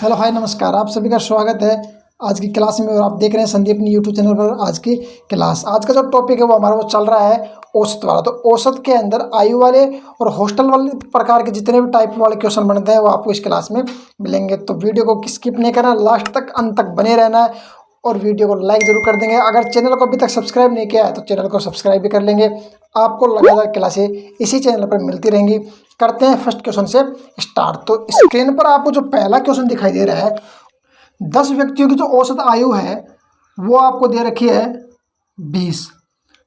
Hello hi नमस्कार, आप सभी का स्वागत है आज की क्लास में। और आप देख रहे हैं संदीप अपनी यूट्यूब चैनल पर आज की क्लास। आज का जो टॉपिक है वो हमारा वो चल रहा है औसत वाला। तो औसत के अंदर आयु वाले और हॉस्टल वाले प्रकार के जितने भी टाइप वाले क्वेश्चन बनते हैं वो आपको इस क्लास में मिलेंगे। तो वीडियो को स्किप नहीं करना, लास्ट तक अंत तक बने रहना है और वीडियो को लाइक जरूर कर देंगे। अगर चैनल को अभी तक सब्सक्राइब नहीं किया है तो चैनल को सब्सक्राइब भी कर लेंगे। आपको लगातार क्लासें इसी चैनल पर मिलती रहेंगी। करते हैं फर्स्ट क्वेश्चन से स्टार्ट। तो स्क्रीन पर आपको जो पहला क्वेश्चन दिखाई दे रहा है, 10 व्यक्तियों की जो औसत आयु है वो आपको दे रखी है 20।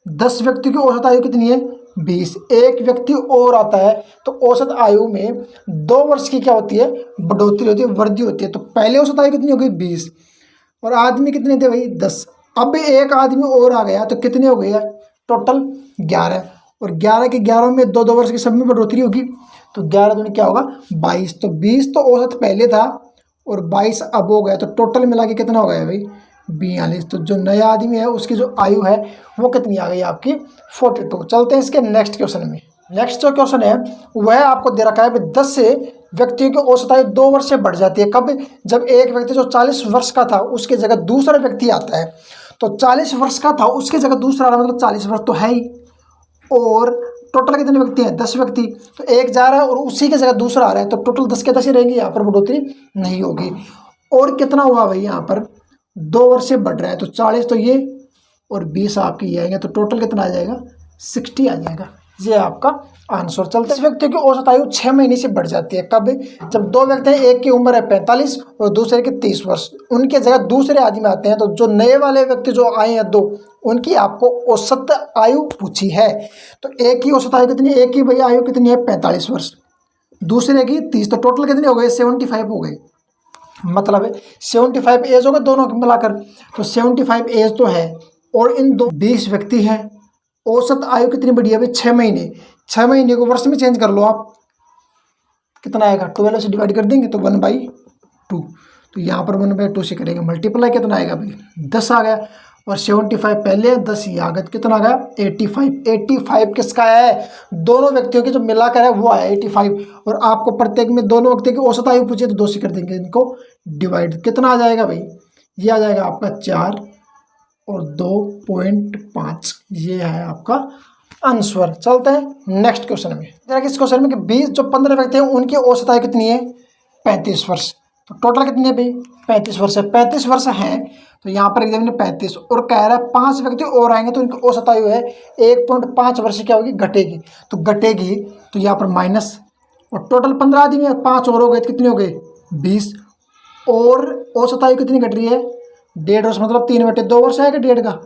10 व्यक्तियों की औसत आयु कितनी है? 20। एक व्यक्ति और आता है तो औसत आयु में 2 वर्ष की क्या होती है? बढ़ोतरी होती है, वृद्धि होती है। तो पहले औसत आयु कितनी हो गई? 20। और आदमी कितने थे भाई? 10। अब एक आदमी और आ गया तो कितने हो गए? टोटल 11। और 11 के 11 में 2 वर्ष की सब में बढ़ोतरी होगी तो 11 दूनी क्या होगा? 22। तो 20 तो औसत पहले था और 22 अब हो गया, तो टोटल मिला के कितना हो गया भाई? 42। तो जो नया आदमी है उसकी जो आयु है वो कितनी आ गई आपकी? 42। चलते हैं इसके नेक्स्ट क्वेश्चन में। नेक्स्ट जो क्वेश्चन है वह आपको दे रखा है 10 से व्यक्तियों की औसत आयु 2 वर्ष से बढ़ जाती है। कब? जब एक व्यक्ति जो 40 वर्ष का था उसकी जगह दूसरा व्यक्ति आता है। तो 40 वर्ष का था उसकी जगह दूसरा आ रहा, मतलब 40 वर्ष तो है ही। और टोटल कितने व्यक्ति हैं? 10 व्यक्ति। तो एक जा रहा है और उसी की जगह दूसरा आ रहा है, तो टोटल 10 के 10 ही रहेंगे, यहाँ पर बढ़ोतरी नहीं होगी। और कितना हुआ भाई? यहाँ पर 2 वर्ष से बढ़ रहा है तो 40 तो ये और 20 आपके ये आएंगे, तो टोटल कितना आ जाएगा? 60 आ जाएगा। ये आपका आंसर। चलते इस व्यक्ति की औसत आयु 6 महीने से बढ़ जाती है। कब? जब 2 व्यक्ति हैं, एक की उम्र है 45 और दूसरे की 30 वर्ष, उनके जगह दूसरे आदमी आते हैं। तो जो नए वाले व्यक्ति जो आए हैं 2, उनकी आपको औसत आयु पूछी है। तो एक की औसत आयु कितनी? एक की भैया आयु कितनी है? 45 वर्ष। दूसरे की 30। तो टोटल कितने हो गए? 75 हो गए। मतलब है 75 एज हो गए दोनों मिलाकर। तो 75 एज तो है और इन 20 व्यक्ति हैं। औसत आयु कितनी बढ़ी है भाई? 6 महीने। 6 महीने को वर्ष में चेंज कर लो आप, कितना आएगा? 12 से डिवाइड कर देंगे तो 1/2। तो यहाँ पर 1/2 से करेंगे मल्टीप्लाई, कितना आएगा भाई? 10 आ गया। और 75 पहले 10 ही आ गया, कितना आ गया? 85। 85 किसका है? दोनों व्यक्तियों के जो मिलाकर है वो आया 85। और आपको प्रत्येक में दोनों व्यक्ति की औसत आयु पूछे तो 2 से कर देंगे इनको डिवाइड। कितना आ जाएगा भाई? ये आ जाएगा आपका 4 और 2.5। ये है आपका आंसर। चलते हैं नेक्स्ट क्वेश्चन में। इस क्वेश्चन में कि 20 जो 15 व्यक्ति हैं उनकी औसत आयु कितनी है? 35 वर्ष। तो टोटल कितनी है भाई? 35 वर्ष है। 35 वर्ष हैं तो यहाँ पर एग्जाम ने 35 और कह रहा है 5 व्यक्ति और आएंगे तो उनकी औसत आयु है 1.5 वर्ष क्या होगी? घटेगी। तो घटेगी तो यहाँ पर माइनस, और टोटल 15 आदमी है, 5 और हो गए तो कितने हो गए? 20। और औसत आयु कितनी घट रही है? 1.5 वर्ष, मतलब 3/2 वर्ष आएगा 1.5 का।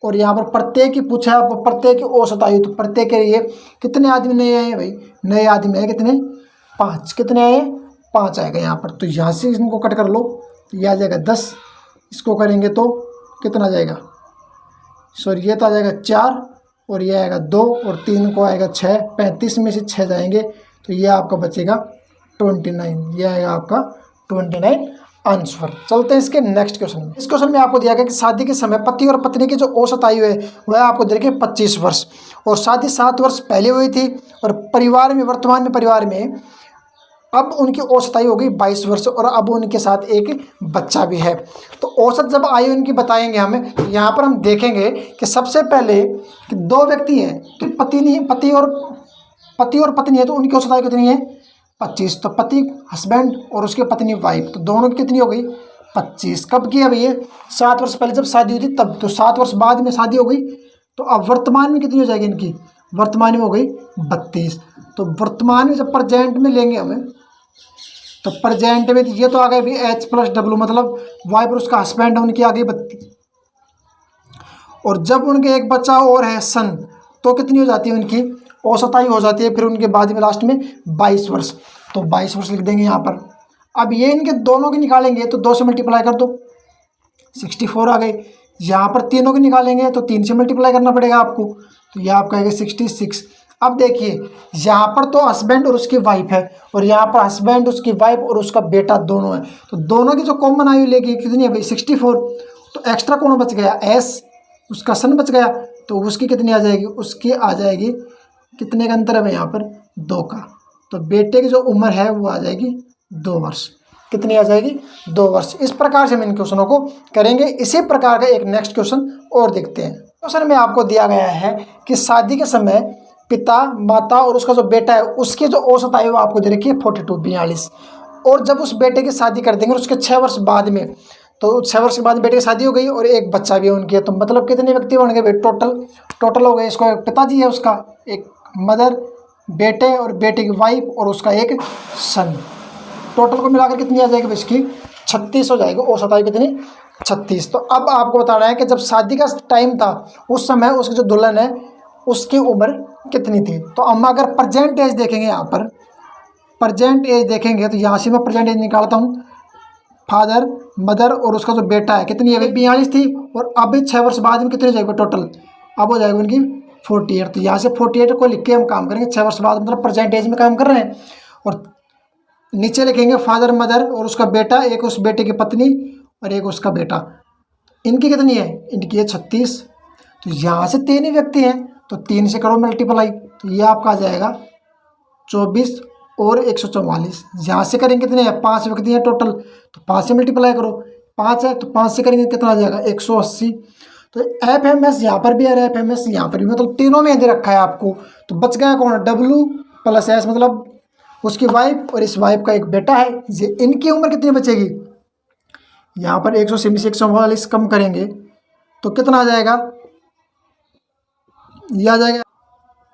और यहाँ पर प्रत्येक की पूछा है प्रत्येक की औसत आयु, तो प्रत्येक के लिए कितने आदमी नए आए हैं भाई? नए आदमी आए कितने? 5। कितने आए? 5 आएगा यहाँ पर। तो यहाँ से इनको कट कर लो, ये आ जाएगा 10। इसको करेंगे तो कितना आ जाएगा? सॉरी, ये तो आ जाएगा 4 और ये आएगा 2 और 3 को आएगा 6। 35 में से 6 जाएंगे तो ये आपका बचेगा 29। ये आएगा आपका 29 आंसर। चलते हैं इसके नेक्स्ट क्वेश्चन में। इस क्वेश्चन में आपको दिया गया कि शादी के समय पति और पत्नी की जो औसत आयु है वह आपको दे रखी है 25 वर्ष। और शादी 7 वर्ष पहले हुई थी और परिवार में वर्तमान में परिवार में अब उनकी औसत आयु हो गई 22 वर्ष और अब उनके साथ एक बच्चा भी है। तो औसत जब आयु उनकी बताएंगे हमें, तो यहाँ पर हम देखेंगे कि सबसे पहले कि 2 व्यक्ति हैं तो पति और पत्नी है तो उनकी औसत आयु कितनी है? 25। तो पति हस्बैंड और उसके पत्नी वाइफ, तो दोनों की कितनी हो गई? 25। कब किया भैया? 7 वर्ष पहले जब शादी हुई थी तब। तो 7 वर्ष बाद में शादी हो गई तो अब वर्तमान में कितनी हो जाएगी इनकी? वर्तमान में हो गई 32। तो वर्तमान में जब प्रेजेंट में लेंगे हमें तो प्रेजेंट में ये तो आ गए भाई H+W, मतलब वाइफ और उसका हस्बैंड है, उनकी आ गई 32। और जब उनके एक बच्चा और है सन, तो कितनी हो जाती है उनकी औसत आयु? हो जाती है फिर उनके बाद में लास्ट में 22 वर्ष। तो 22 वर्ष लिख देंगे यहाँ पर। अब ये इनके दोनों की निकालेंगे तो 2 से मल्टीप्लाई कर दो, 64 आ गए। यहाँ पर तीनों की निकालेंगे तो 3 से मल्टीप्लाई करना पड़ेगा आपको, तो यह आपका आएगा 66। अब देखिए यहाँ पर तो हस्बैंड और उसकी वाइफ है और यहाँ पर हस्बैंड, उसकी वाइफ और उसका बेटा दोनों है। तो दोनों की जो कॉमन आयु लेगी कितनी है भाई? 64। तो एक्स्ट्रा कौन बच गया? एस, उसका सन बच गया, तो उसकी कितनी आ जाएगी? उसकी आ जाएगी, कितने का अंतर है भाई यहाँ पर? 2 का। तो बेटे की जो उम्र है वो आ जाएगी 2 वर्ष। कितनी आ जाएगी, 2 वर्ष। इस प्रकार से हम इन क्वेश्चनों को करेंगे। इसी प्रकार का एक नेक्स्ट क्वेश्चन और देखते हैं। क्वेश्चन में आपको दिया गया है कि शादी के समय पिता, माता और उसका जो बेटा है उसकी जो औसत आयु आपको दे रखी है 42 और जब उस बेटे की शादी कर देंगे उसके 6 वर्ष बाद में, तो 6 वर्ष के बाद बेटे की शादी हो गई और एक बच्चा भी है उनकी है, तो मतलब कितने व्यक्ति बन गए भाई, टोटल हो गए। इसको एक पिताजी है, उसका एक मदर, बेटे और बेटे की वाइफ और उसका एक सन, टोटल को मिलाकर कितनी आ जाएगी इसकी 36 हो जाएगी। औसत आयु कितनी 36। तो अब आपको बताना है कि जब शादी का टाइम था उस समय उसकी जो दुल्हन है उसकी उम्र कितनी थी। तो हम अगर प्रेजेंट एज देखेंगे, यहाँ पर प्रेजेंट एज देखेंगे तो यहाँ से मैं प्रेजेंट एज निकालता हूँ। फादर, मदर और उसका जो बेटा है कितनी है, 42 थी और अभी 6 वर्ष बाद में कितनी हो जाएगी टोटल, अब हो जाएगी उनकी 48। तो यहाँ से 48 को लिख के हम काम करेंगे, 6 वर्ष बाद मतलब प्रेजेंट एज में काम कर रहे हैं। और नीचे लिखेंगे फादर, मदर और उसका बेटा, एक उस बेटे की पत्नी और एक उसका बेटा, इनकी कितनी है, इनकी है 36। तो यहाँ से 3 ही व्यक्ति हैं तो 3 से करो मल्टीप्लाई, तो ये आपका आ जाएगा 24 और 144। यहाँ से करेंगे कितने हैं, 5 व्यक्ति हैं टोटल, तो 5 से मल्टीप्लाई करो, 5 है तो 5 से करेंगे कितना आ जाएगा 180। तो FMS यहाँ पर भी है, FMS यहाँ पर भी, मतलब तीनों में दे रखा है आपको। तो बच गया कौन, W + S मतलब उसकी वाइफ और इस वाइफ का एक बेटा है। ये इनकी उम्र कितनी बचेगी, यहाँ पर 180 में से 144 कम करेंगे तो कितना आ जाएगा, यह आ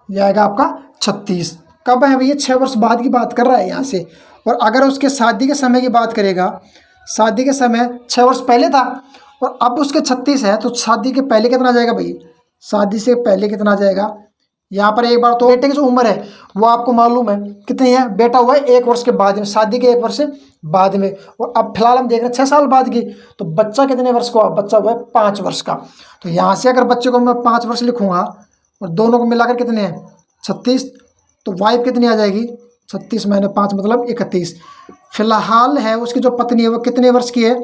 जाएगा आपका 36। कब है भैया, 6 वर्ष बाद की बात कर रहा है यहाँ से। और अगर उसके शादी के समय की बात करेगा, शादी के समय 6 वर्ष पहले था और अब उसके 36 है, तो शादी के पहले कितना आ जाएगा भाई, शादी से पहले कितना आ जाएगा। यहाँ पर एक बार तो बेटे की जो उम्र है वो आपको मालूम है कितनी है, बेटा हुआ है 1 वर्ष के बाद में, शादी के 1 वर्ष बाद में। और अब फिलहाल हम देख रहे हैं 6 साल बाद की, तो बच्चा कितने वर्ष का हुआ, बच्चा हुआ है 5 वर्ष का। तो यहाँ से अगर बच्चे को मैं 5 वर्ष लिखूँगा और दोनों को मिलाकर कितने हैं 36, तो वाइफ कितनी आ जाएगी 36 - 5 मतलब 31। फिलहाल है उसकी जो पत्नी है वो कितने वर्ष की है,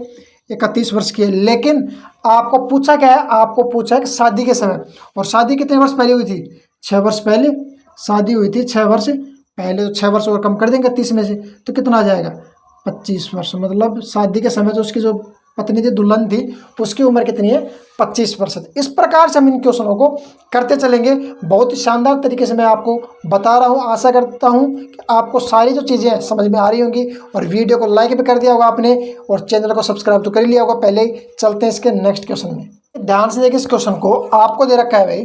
31 वर्ष की है। लेकिन आपको पूछा क्या है, आपको पूछा है कि शादी के समय, और शादी कितने वर्ष पहले हुई थी, 6 वर्ष पहले शादी हुई थी, 6 वर्ष पहले। तो 6 वर्ष और कम कर देंगे 30 में से तो कितना आ जाएगा 25 वर्ष। मतलब शादी के समय जो उसकी जो पत्नी थी, दुल्हन थी, उसकी उम्र कितनी है 25 वर्ष। इस प्रकार से हम इन क्वेश्चनों को करते चलेंगे। बहुत ही शानदार तरीके से मैं आपको बता रहा हूँ। आशा करता हूँ कि आपको सारी जो चीज़ें समझ में आ रही होंगी और वीडियो को लाइक भी कर दिया होगा आपने और चैनल को सब्सक्राइब तो कर लिया होगा पहले ही। चलते हैं इसके नेक्स्ट क्वेश्चन में। ध्यान से देखिए, इस क्वेश्चन को आपको दे रखा है भाई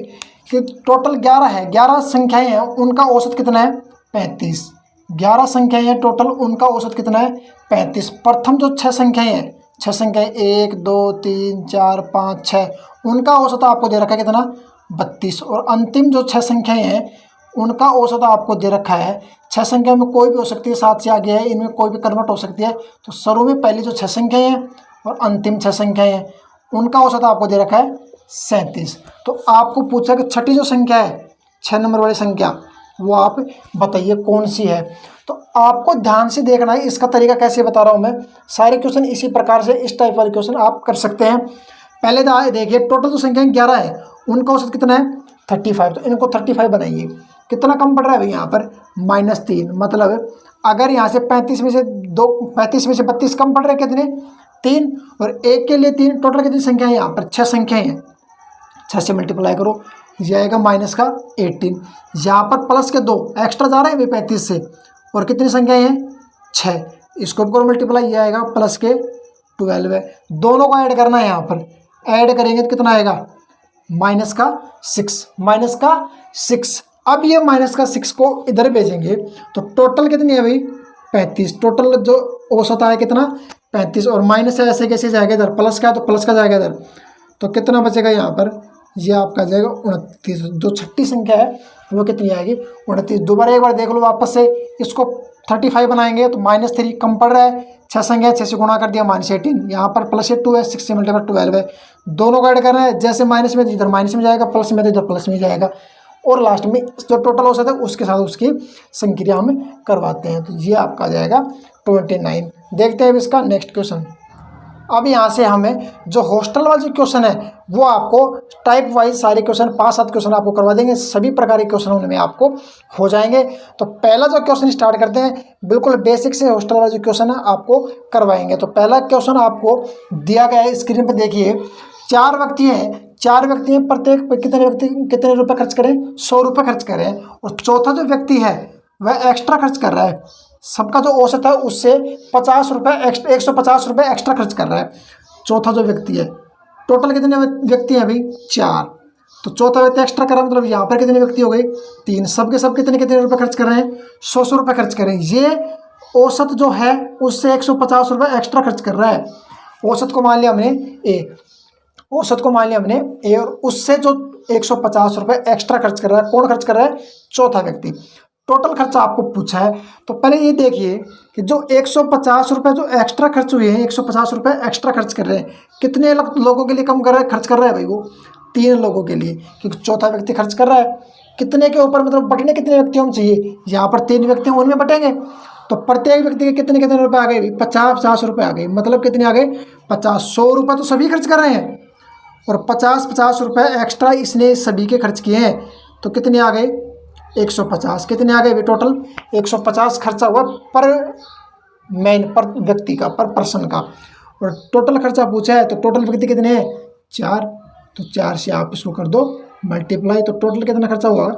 कि टोटल 11 है, 11 संख्याएँ हैं, उनका औसत कितना है 35। 11 संख्याएँ हैं टोटल, उनका औसत कितना है 35। प्रथम जो 6 संख्याएँ हैं, 6 संख्याएँ 1 2 3 4 5 6, उनका औसत आपको दे रखा है कितना 32। और अंतिम जो 6 संख्याएँ हैं उनका औसत आपको दे रखा है, 6 संख्या में कोई भी हो सकती है, 7 से आगे है, इनमें कोई भी कन्वर्ट हो सकती है। तो शुरू में पहली जो 6 संख्याएँ हैं और अंतिम 6 संख्याएँ हैं उनका औसत आपको दे रखा है 37। तो आपको पूछा कि छठी जो संख्या है, 6 नंबर वाली संख्या, वो आप बताइए कौन सी है। तो आपको ध्यान से देखना है, इसका तरीका कैसे बता रहा हूँ मैं। सारे क्वेश्चन इसी प्रकार से, इस टाइप वाले क्वेश्चन आप कर सकते हैं। पहले देखिए, टोटल जो संख्या 11 है उनका औसत कितना है 35। तो इनको 35 बनाइए, कितना कम पड़ रहा है भाई यहाँ पर -3। मतलब अगर यहाँ से 35 में से 32 कम पड़ रहे हैं कितने 3, और 1 के लिए 3, टोटल कितनी संख्या है यहाँ पर 6 संख्याएँ हैं। 6 से मल्टीप्लाई करो, यह आएगा -18। यहाँ पर प्लस के 2 एक्स्ट्रा जा रहे हैं भाई 35 से, और कितनी संख्याएँ हैं 6, इसको भी करो मल्टीप्लाई, यह आएगा प्लस के 12 है। दोनों को ऐड करना है, यहाँ पर ऐड करेंगे तो कितना आएगा -6। अब ये -6 को इधर भेजेंगे तो टोटल कितनी है भाई 35। टोटल जो औसत आया कितना 35, और माइनस है ऐसे कैसे जाएगा इधर, प्लस का है तो प्लस का जाएगा इधर, तो कितना बचेगा यहाँ पर, ये आपका जाएगा 29। जो छठी संख्या है वो कितनी आएगी 29। दोबारा एक बार देख लो वापस से, इसको 35 बनाएंगे तो -3 कम पड़ रहा है, 6 संख्या 6 से गुणा कर दिया -18, यहाँ पर प्लस 2 है, 6 से मल्टीप्लाई 12 है। दोनों को ऐड करना है, जैसे माइनस में इधर माइनस में जाएगा, प्लस में तो इधर प्लस में जाएगा, और लास्ट में जो टोटल हो सकता है उसके साथ उसकी संक्रिया हम करवाते हैं। तो ये आपका जाएगा 29। देखते हैं अब इसका नेक्स्ट क्वेश्चन। अब यहाँ से हमें जो हॉस्टल वाले क्वेश्चन है वो आपको टाइप वाइज सारे क्वेश्चन 5-7 क्वेश्चन आपको करवा देंगे, सभी प्रकार के क्वेश्चन उनमें आपको हो जाएंगे। तो पहला जो क्वेश्चन स्टार्ट करते हैं, बिल्कुल बेसिक से हॉस्टल वाला जो क्वेश्चन है आपको करवाएंगे। तो पहला क्वेश्चन आपको दिया गया है, स्क्रीन पर देखिए। 4 व्यक्ति हैं, प्रत्येक पे कितने रुपए खर्च करें? 100 रुपये खर्च करें। और चौथा जो व्यक्ति है वह एक्स्ट्रा खर्च कर रहा है, सबका जो औसत है उससे 50 रुपये एक्स्ट्रा, 150 रुपये एक्स्ट्रा खर्च कर रहा है चौथा जो व्यक्ति है। टोटल कितने व्यक्ति हैं भाई? 4। तो चौथा व्यक्ति एक्स्ट्रा कर रहा है, मतलब यहाँ पर कितने व्यक्ति हो गए? 3। सबके सब कितने रुपये खर्च कर रहे हैं? 100 रुपये खर्च कर रहे हैं। ये औसत जो है उससे 150 रुपये एक्स्ट्रा खर्च कर रहा है। औसत को मान लिया हमने ए, और उससे जो 150 रुपये एक्स्ट्रा खर्च कर रहा है, कौन खर्च कर रहा है? चौथा व्यक्ति। टोटल खर्चा आपको पूछा है, तो पहले ये देखिए कि जो 150 रुपये जो एक्स्ट्रा खर्च हुए हैं, 150 रुपये एक्स्ट्रा खर्च कर रहे हैं, कितने लोगों के लिए खर्च कर रहा है भाई? वो 3 लोगों के लिए, क्योंकि चौथा व्यक्ति खर्च कर रहा है। कितने के ऊपर, मतलब बटने कितने व्यक्तियों में चाहिए? यहाँ पर 3 व्यक्ति हैं, उनमें बटेंगे। तो प्रत्येक व्यक्ति के कितने रुपये आ गए? 50 रुपये आ गए। मतलब कितने आ गए? 50। 100 रुपये तो सभी खर्च कर रहे हैं, और 50 रुपये एक्स्ट्रा इसने सभी के खर्च किए हैं, तो कितने आ गए? 150। कितने आ गए भाई? टोटल 150 खर्चा हुआ पर व्यक्ति का, पर पर्सन का। और टोटल खर्चा पूछा है, तो टोटल व्यक्ति कितने हैं? 4। तो 4 से आप इसको कर दो मल्टीप्लाई, तो टोटल कितना खर्चा हुआ?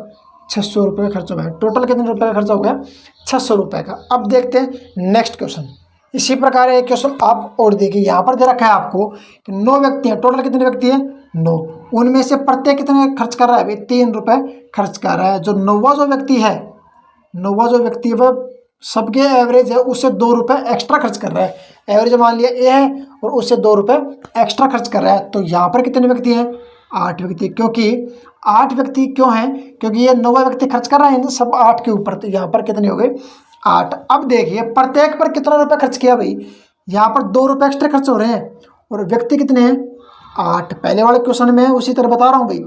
600 रुपये खर्चा हुआ है। टोटल कितने रुपये का खर्चा हो गया? 600 रुपये का। अब देखते हैं नेक्स्ट क्वेश्चन। इसी प्रकार एक क्वेश्चन आप और देखिए, यहाँ पर दे रखा है आपको कि 9 व्यक्ति हैं। टोटल कितने व्यक्ति हैं? 9। उनमें से प्रत्येक कितने खर्च कर रहा है भाई? 3 रुपये खर्च कर रहा है। जो 9वां जो व्यक्ति है वह सबके एवरेज है उससे 2 रुपये एक्स्ट्रा खर्च कर रहा है। एवरेज मान लिया ए है और उससे 2 रुपये एक्स्ट्रा खर्च कर रहा है। तो यहाँ पर कितने व्यक्ति हैं? 8 व्यक्ति। क्योंकि 8 व्यक्ति क्यों हैं? क्योंकि ये 9वां व्यक्ति खर्च कर रहा है सब 8 के ऊपर, तो यहाँ पर कितने हो गए? 8। अब देखिए प्रत्येक पर कितना रुपये खर्च किया भाई? यहाँ पर 2 रुपये एक्स्ट्रा खर्च हो रहे हैं, और व्यक्ति कितने हैं? 8। पहले वाले क्वेश्चन में उसी तरह बता रहा हूँ भाई।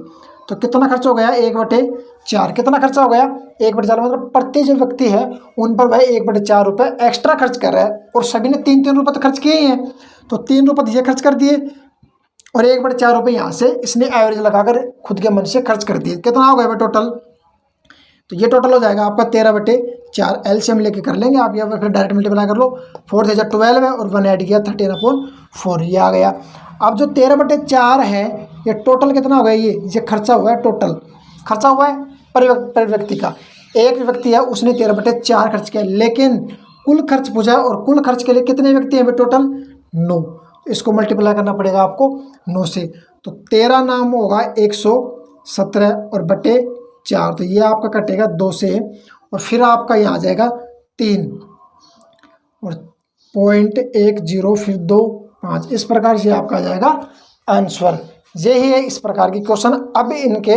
तो कितना खर्च हो गया? 1/4। कितना खर्चा हो गया? 1/4, मतलब प्रत्येक जो व्यक्ति है उन पर भाई 1/4 रुपये एक्स्ट्रा खर्च कर रहा है, और सभी ने 3-3 रुपये तो खर्च किए ही हैं। तो 3 रुपये ये खर्च कर दिए, और 1/4 रुपये यहाँ से इसने एवरेज लगाकर खुद के मन से खर्च कर दिए। कितना हो गया भाई टोटल? तो ये टोटल हो जाएगा आपका 13/4। एलसीएम लेके कर लेंगे आप, या फिर डायरेक्ट मल्टीप्लाई कर लो। 4 से 12 है, और 1 ऐड किया 13/4, ये आ गया। अब जो 13/4 है, ये टोटल कितना हो गया? ये खर्चा हुआ है, टोटल खर्चा हुआ है पर व्यक्ति का। एक व्यक्ति है उसने 13/4 खर्च किया, लेकिन कुल खर्च पूछा है, और कुल खर्च के लिए कितने व्यक्ति हैं टोटल? 9। इसको मल्टीप्लाई करना पड़ेगा आपको 9 से। तो 13 नाम होगा 117 और बटे 4, तो ये आपका कटेगा 2 से, और फिर आपका यहाँ आ जाएगा 3 और 0.10, फिर 2, 5। इस प्रकार से आपका आ जाएगा आंसर। यही है इस प्रकार की क्वेश्चन। अब इनके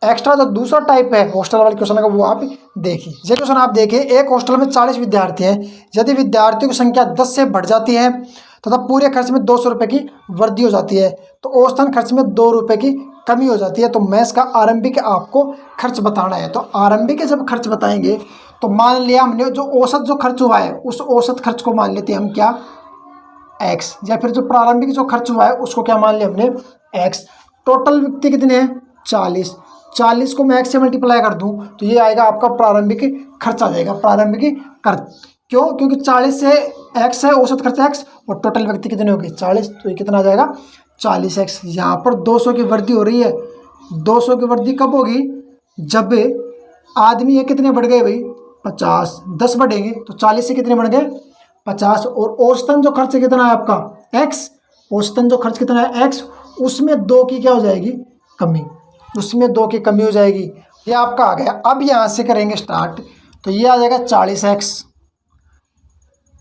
एक्स्ट्रा जो दूसरा टाइप है हॉस्टल वाले क्वेश्चन का, वो आप देखिए। ये क्वेश्चन आप देखिए, एक हॉस्टल में 40 विद्यार्थी हैं। यदि विद्यार्थियों की संख्या 10 से बढ़ जाती है तथा पूरे खर्च में 200 रुपये की वृद्धि हो जाती है, तो औसतन खर्च में 2 रुपये की कमी हो जाती है। तो मैथ्स का आरंभिक आपको खर्च बताना है। तो आरंभिक जब खर्च बताएंगे, तो मान लिया हमने जो औसत जो खर्च हुआ है, उस औसत खर्च को मान लेते हैं हम क्या? x, या फिर जो प्रारंभिक जो खर्च हुआ है उसको क्या मान लिया हमने? x। टोटल व्यक्ति कितने हैं? 40 को मैं x से मल्टीप्लाई कर दूं तो ये आएगा आपका प्रारंभिक खर्च आ जाएगा। प्रारंभिक खर्च क्यों? क्योंकि 40 से x है औसत खर्च x, और टोटल व्यक्ति कितने हो गए? 40, तो ये कितना आ जाएगा? 40x। यहाँ पर 200 की वृद्धि हो रही है। 200 की वृद्धि कब होगी? जब आदमी ये कितने बढ़ गए भाई? 50। 10 बढ़ेंगे तो 40 से कितने बढ़ गए? 50। और औसतन जो खर्च कितना है आपका? x। औसतन जो खर्च कितना है? x। उसमें 2 की क्या हो जाएगी? कमी। उसमें 2 की कमी हो जाएगी। ये आपका आ गया। अब यहाँ से करेंगे स्टार्ट, तो ये आ जाएगा 40x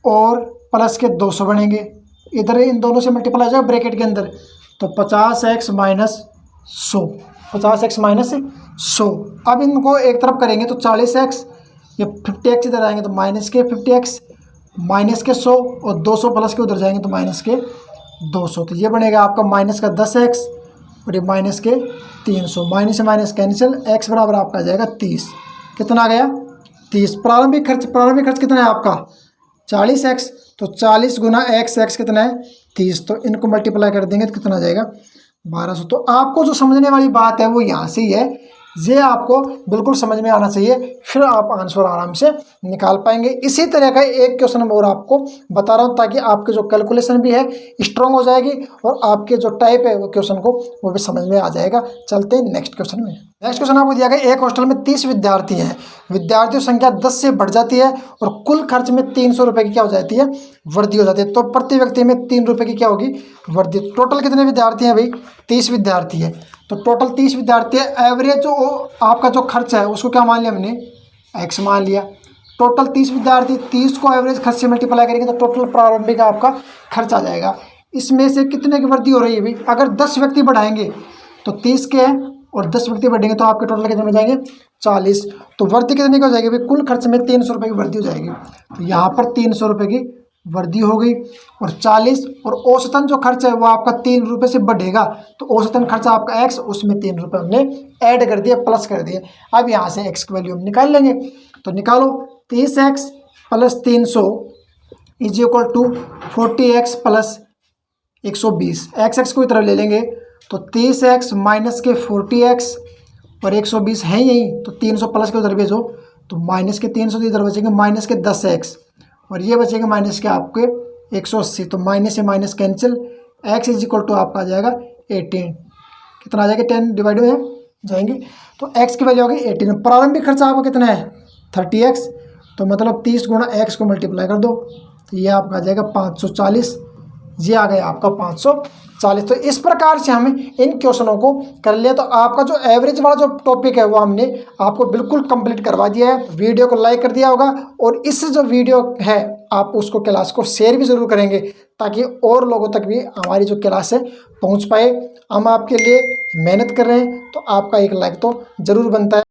और प्लस के 200 बनेंगे। इधर इन दोनों से मल्टीप्लाई हो जाएगा ब्रैकेट के अंदर, तो 50x माइनस 100। 50x minus 100। अब इनको एक तरफ करेंगे तो 40x, ये 50x इधर आएंगे तो माइनस के 50x, माइनस के 100, और 200 प्लस के उधर जाएंगे तो माइनस के 200। तो ये बनेगा आपका माइनस का 10x और ये माइनस के 300। माइनस से माइनस कैंसिल, x बराबर आपका आ जाएगा 30। कितना आ गया? 30। प्रारंभिक खर्च कितना है आपका? 40x। तो 40 गुना x कितना है? 30, तो इनको मल्टीप्लाई कर देंगे तो कितना आ जाएगा 1200। तो आपको जो समझने वाली बात है वो यहाँ से ही है, ये आपको बिल्कुल समझ में आना चाहिए, फिर आप आंसर आराम से निकाल पाएंगे। इसी तरह का एक क्वेश्चन मैं और आपको बता रहा हूँ ताकि आपके जो कैलकुलेशन भी है स्ट्रॉन्ग हो जाएगी और आपके जो टाइप है वो क्वेश्चन को वो भी समझ में आ जाएगा। चलते हैं नेक्स्ट क्वेश्चन में। नेक्स्ट क्वेश्चन आपको दिया गया, एक हॉस्टल में 30 विद्यार्थी हैं, विद्यार्थियों की संख्या 10 से बढ़ जाती है और कुल खर्च में 300 रुपये की क्या हो जाती है, वृद्धि हो जाती है। तो प्रति व्यक्ति में 3 रुपये की क्या होगी, वृद्धि। टोटल कितने विद्यार्थी हैं भाई, 30 विद्यार्थी है, तो टोटल 30 विद्यार्थी है। एवरेज जो आपका जो खर्च है उसको क्या मान लिया हमने, x मान लिया। टोटल 30 विद्यार्थी, 30 को एवरेज खर्च से मल्टीप्लाई करेंगे तो टोटल प्रारंभिक आपका खर्च आ जाएगा। इसमें से कितने की वृद्धि हो रही है भाई, अगर 10 व्यक्ति बढ़ाएंगे तो 30 के हैं और 10 व्यक्ति बढ़ेंगे तो आपके टोटल कितने में जाएंगे, 40। तो वृद्धि कितनी की हो जाएगी भाई, कुल खर्च में 300 रुपये की वृद्धि हो जाएगी। तो यहाँ पर 300 रुपये की वृद्धि हो गई और 40, और औसतन जो खर्च है वो आपका 3 रुपये से बढ़ेगा, तो औसतन खर्च आपका x, उसमें 3 रुपये हमने ऐड कर दिया, प्लस कर दिए। अब यहाँ से x की वैल्यू हम निकाल लेंगे, तो निकालो 30x plus 300 is equal to 40x plus 120। x को इधर ले लेंगे तो 30x माइनस के 40x और 120 है यही, तो 300 प्लस के उधर भेजो तो माइनस के 300 इधर बचेंगे माइनस के 10x और ये बचेगा माइनस के आपके 180। तो माइनस से minus cancel, x is equal to आपका आ जाएगा 18। कितना आ जाएगा, 10 डिवाइड में जाएंगे तो x की वैल्यू होगी 18। प्रारंभिक खर्चा आपका कितना है 30x, तो मतलब 30 गुणा x को मल्टीप्लाई कर दो तो ये आपका आ जाएगा 540। ये आ गया आपका 540। तो इस प्रकार से हमें इन क्वेश्चनों को कर लिया। तो आपका जो एवरेज वाला जो टॉपिक है वो हमने आपको बिल्कुल कंप्लीट करवा दिया है। वीडियो को लाइक कर दिया होगा और इस जो वीडियो है आप उसको क्लास को शेयर भी ज़रूर करेंगे ताकि और लोगों तक भी हमारी जो क्लास है पहुंच पाए। हम आपके लिए मेहनत कर रहे हैं तो आपका एक लाइक तो ज़रूर बनता है।